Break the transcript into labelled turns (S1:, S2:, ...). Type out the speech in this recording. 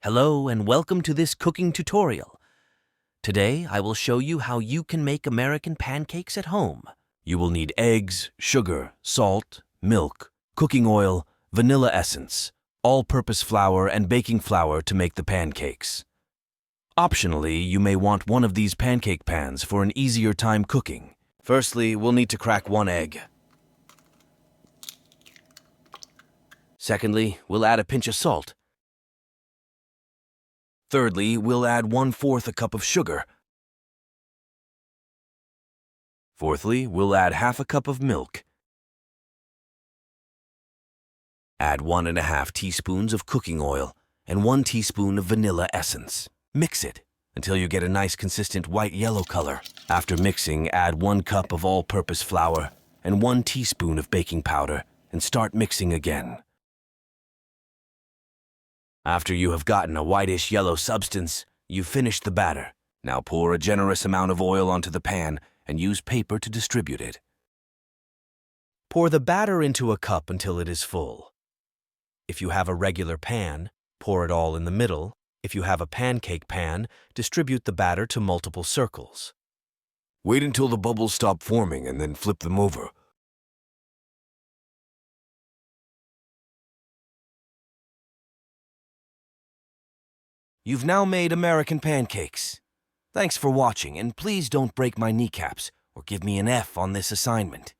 S1: Hello and welcome to this cooking tutorial. Today I will show you how you can make American pancakes at home. You will need eggs, sugar, salt, milk, cooking oil, vanilla essence, all-purpose flour and baking flour to make the pancakes. Optionally, you may want one of these pancake pans for an easier time cooking. Firstly, we'll need to crack one egg. Secondly, we'll add a pinch of salt. Thirdly, we'll add 1/4 a cup of sugar. Fourthly, we'll add 1/2 cup of milk. Add 1½ teaspoons of cooking oil and 1 teaspoon of vanilla essence. Mix it until you get a nice consistent white-yellow color. After mixing, add 1 cup of all-purpose flour and 1 teaspoon of baking powder and start mixing again. After you have gotten a whitish yellow substance, you've finished the batter. Now pour a generous amount of oil onto the pan and use paper to distribute it. Pour the batter into a cup until it is full. If you have a regular pan, pour it all in the middle. If you have a pancake pan, distribute the batter to multiple circles. Wait until the bubbles stop forming and then flip them over. You've now made American pancakes. Thanks for watching, and please don't break my kneecaps or give me an F on this assignment.